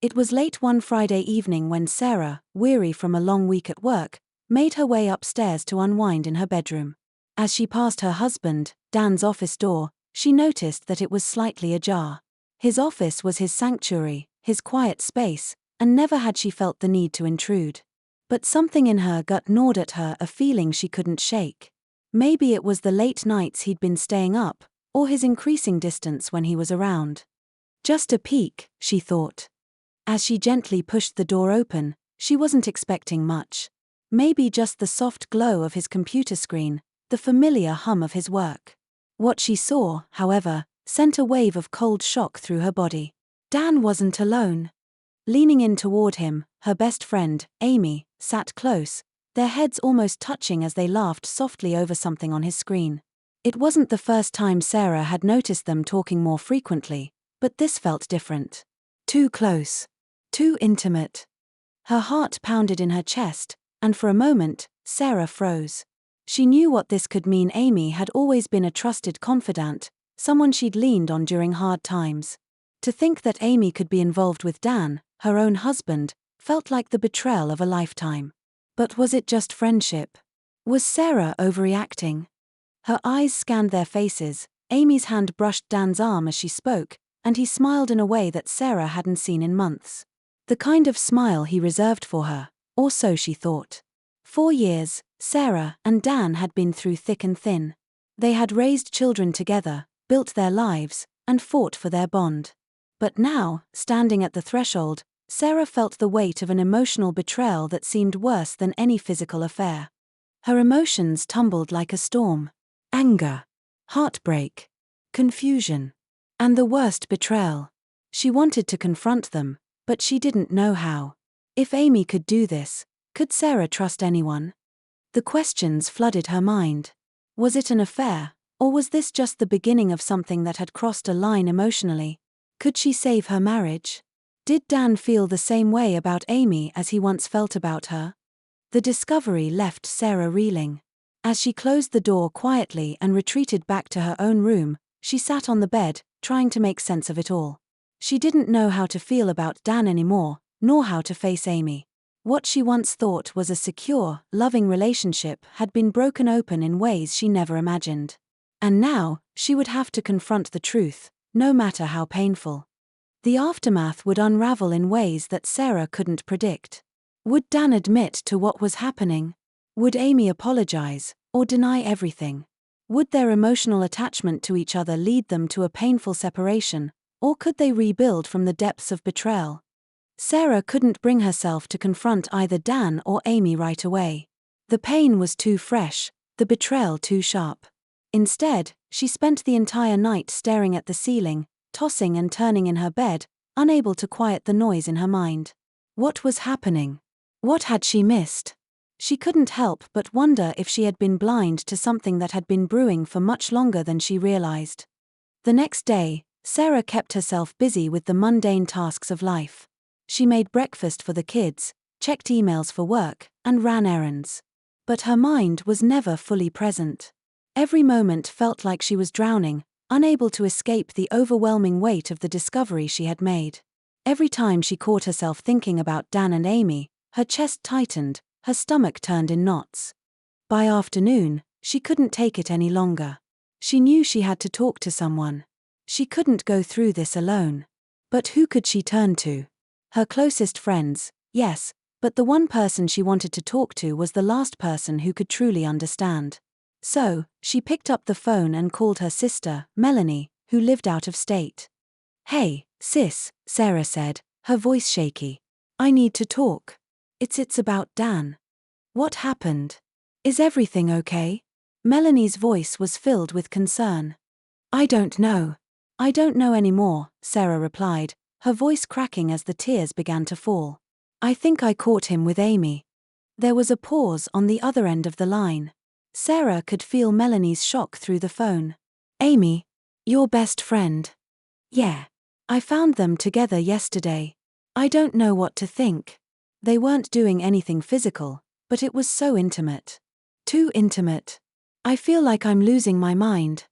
It was late one Friday evening when Sarah, weary from a long week at work, made her way upstairs to unwind in her bedroom. As she passed her husband, Dan's office door, she noticed that it was slightly ajar. His office was his sanctuary, his quiet space, and never had she felt the need to intrude. But something in her gut gnawed at her, a feeling she couldn't shake. Maybe it was the late nights he'd been staying up, or his increasing distance when he was around. Just a peek, she thought. As she gently pushed the door open, she wasn't expecting much. Maybe just the soft glow of his computer screen, the familiar hum of his work. What she saw, however, sent a wave of cold shock through her body. Dan wasn't alone. Leaning in toward him, her best friend, Amy, sat close, their heads almost touching as they laughed softly over something on his screen. It wasn't the first time Sarah had noticed them talking more frequently, but this felt different. Too close. Too intimate. Her heart pounded in her chest, and for a moment, Sarah froze. She knew what this could mean. Amy had always been a trusted confidant, someone she'd leaned on during hard times. To think that Amy could be involved with Dan, her own husband, felt like the betrayal of a lifetime. But was it just friendship? Was Sarah overreacting? Her eyes scanned their faces. Amy's hand brushed Dan's arm as she spoke, and he smiled in a way that Sarah hadn't seen in months. The kind of smile he reserved for her, or so she thought. 4 years, Sarah and Dan had been through thick and thin. They had raised children together, built their lives, and fought for their bond. But now, standing at the threshold, Sarah felt the weight of an emotional betrayal that seemed worse than any physical affair. Her emotions tumbled like a storm. Anger, heartbreak, confusion, and the worst, betrayal. She wanted to confront them, but she didn't know how. If Amy could do this, could Sarah trust anyone? The questions flooded her mind. Was it an affair, or was this just the beginning of something that had crossed a line emotionally? Could she save her marriage? Did Dan feel the same way about Amy as he once felt about her? The discovery left Sarah reeling. As she closed the door quietly and retreated back to her own room, she sat on the bed, trying to make sense of it all. She didn't know how to feel about Dan anymore, nor how to face Amy. What she once thought was a secure, loving relationship had been broken open in ways she never imagined. And now, she would have to confront the truth, no matter how painful. The aftermath would unravel in ways that Sarah couldn't predict. Would Dan admit to what was happening? Would Amy apologize, or deny everything? Would their emotional attachment to each other lead them to a painful separation, or could they rebuild from the depths of betrayal? Sarah couldn't bring herself to confront either Dan or Amy right away. The pain was too fresh, the betrayal too sharp. Instead, she spent the entire night staring at the ceiling, tossing and turning in her bed, unable to quiet the noise in her mind. What was happening? What had she missed? She couldn't help but wonder if she had been blind to something that had been brewing for much longer than she realized. The next day, Sarah kept herself busy with the mundane tasks of life. She made breakfast for the kids, checked emails for work, and ran errands. But her mind was never fully present. Every moment felt like she was drowning, unable to escape the overwhelming weight of the discovery she had made. Every time she caught herself thinking about Dan and Amy, her chest tightened, her stomach turned in knots. By afternoon, she couldn't take it any longer. She knew she had to talk to someone. She couldn't go through this alone. But who could she turn to? Her closest friends, yes, but the one person she wanted to talk to was the last person who could truly understand. So, she picked up the phone and called her sister, Melanie, who lived out of state. "Hey, sis," Sarah said, her voice shaky. "I need to talk. It's about Dan. What happened? Is everything okay?" Melanie's voice was filled with concern. "I don't know. I don't know anymore," Sarah replied, her voice cracking as the tears began to fall. "I think I caught him with Amy." There was a pause on the other end of the line. Sarah could feel Melanie's shock through the phone. "Amy? Your best friend?" "Yeah. I found them together yesterday. I don't know what to think. They weren't doing anything physical, but it was so intimate. Too intimate. I feel like I'm losing my mind."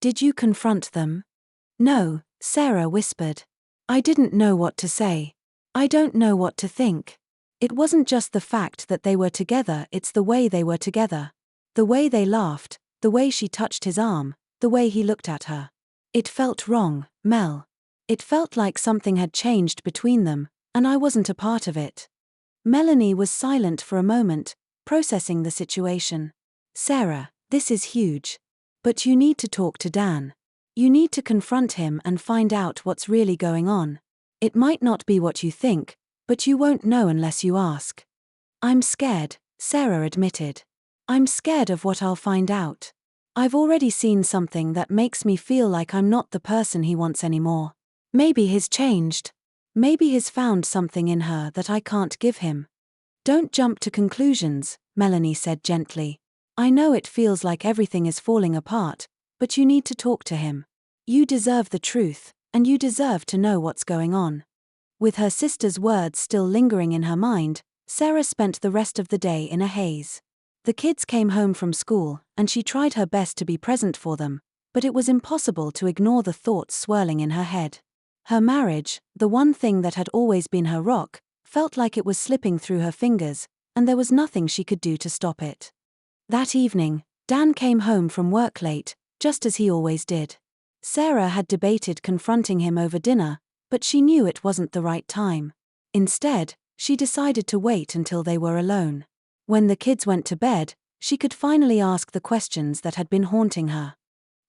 "Did you confront them?" "No," Sarah whispered. "I didn't know what to say. I don't know what to think. It wasn't just the fact that they were together, it's the way they were together. The way they laughed, the way she touched his arm, the way he looked at her. It felt wrong, Mel. It felt like something had changed between them, and I wasn't a part of it. Melanie was silent for a moment, processing the situation. Sarah, this is huge. But you need to talk to Dan. You need to confront him and find out what's really going on. It might not be what you think, but you won't know unless you ask. I'm scared, Sarah admitted. I'm scared of what I'll find out. I've already seen something that makes me feel like I'm not the person he wants anymore. Maybe he's changed. Maybe he's found something in her that I can't give him. Don't jump to conclusions, Melanie said gently. I know it feels like everything is falling apart, but you need to talk to him. You deserve the truth, and you deserve to know what's going on. With her sister's words still lingering in her mind, Sarah spent the rest of the day in a haze. The kids came home from school, and she tried her best to be present for them, but it was impossible to ignore the thoughts swirling in her head. Her marriage, the one thing that had always been her rock, felt like it was slipping through her fingers, and there was nothing she could do to stop it. That evening, Dan came home from work late, just as he always did. Sarah had debated confronting him over dinner, but she knew it wasn't the right time. Instead, she decided to wait until they were alone. When the kids went to bed, she could finally ask the questions that had been haunting her.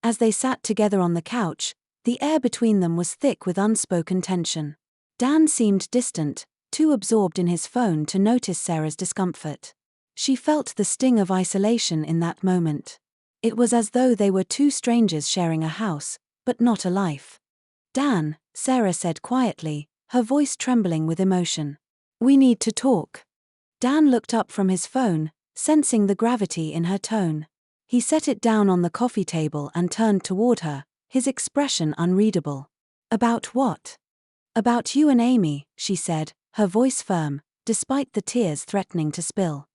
As they sat together on the couch, the air between them was thick with unspoken tension. Dan seemed distant, too absorbed in his phone to notice Sarah's discomfort. She felt the sting of isolation in that moment. It was as though they were two strangers sharing a house, but not a life. Dan, Sarah said quietly, her voice trembling with emotion. We need to talk. Dan looked up from his phone, sensing the gravity in her tone. He set it down on the coffee table and turned toward her, his expression unreadable. About what? About you and Amy, she said, her voice firm, despite the tears threatening to spill.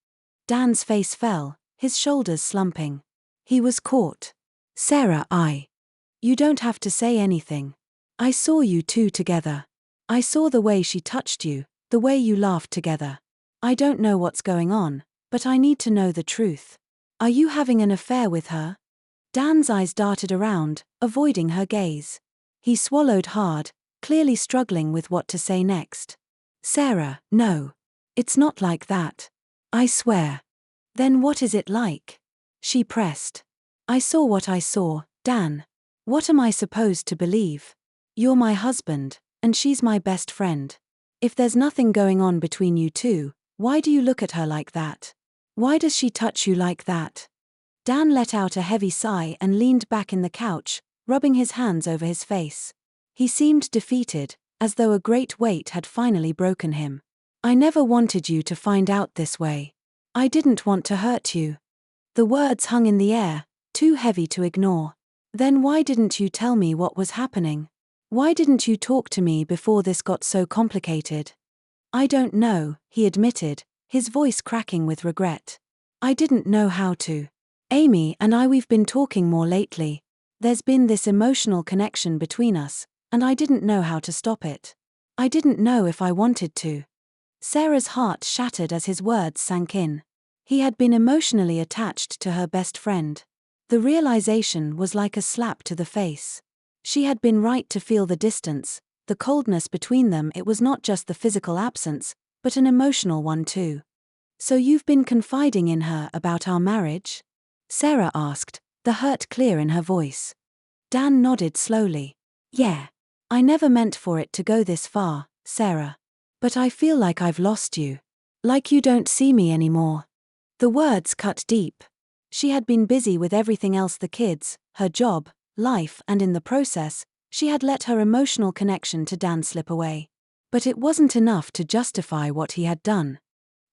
Dan's face fell, his shoulders slumping. He was caught. Sarah, You don't have to say anything. I saw you two together. I saw the way she touched you, the way you laughed together. I don't know what's going on, but I need to know the truth. Are you having an affair with her? Dan's eyes darted around, avoiding her gaze. He swallowed hard, clearly struggling with what to say next. Sarah, no. It's not like that. I swear. Then what is it like? She pressed. I saw what I saw, Dan. What am I supposed to believe? You're my husband, and she's my best friend. If there's nothing going on between you two, why do you look at her like that? Why does she touch you like that? Dan let out a heavy sigh and leaned back in the couch, rubbing his hands over his face. He seemed defeated, as though a great weight had finally broken him. I never wanted you to find out this way. I didn't want to hurt you. The words hung in the air, too heavy to ignore. Then why didn't you tell me what was happening? Why didn't you talk to me before this got so complicated? I don't know, he admitted, his voice cracking with regret. I didn't know how to. Amy and we've been talking more lately. There's been this emotional connection between us, and I didn't know how to stop it. I didn't know if I wanted to. Sarah's heart shattered as his words sank in. He had been emotionally attached to her best friend. The realization was like a slap to the face. She had been right to feel the distance, the coldness between them. It was not just the physical absence, but an emotional one too. So you've been confiding in her about our marriage? Sarah asked, the hurt clear in her voice. Dan nodded slowly. Yeah. I never meant for it to go this far, Sarah. But I feel like I've lost you. Like you don't see me anymore. The words cut deep. She had been busy with everything else, the kids, her job, life, and in the process, she had let her emotional connection to Dan slip away. But it wasn't enough to justify what he had done.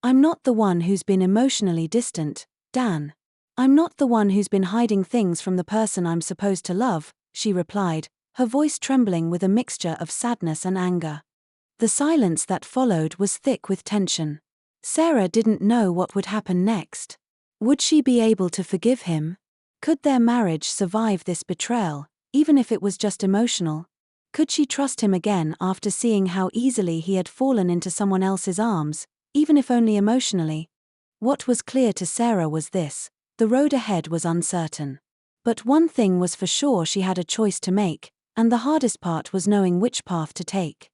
I'm not the one who's been emotionally distant, Dan. I'm not the one who's been hiding things from the person I'm supposed to love, she replied, her voice trembling with a mixture of sadness and anger. The silence that followed was thick with tension. Sarah didn't know what would happen next. Would she be able to forgive him? Could their marriage survive this betrayal, even if it was just emotional? Could she trust him again after seeing how easily he had fallen into someone else's arms, even if only emotionally? What was clear to Sarah was this: the road ahead was uncertain. But one thing was for sure: she had a choice to make, and the hardest part was knowing which path to take.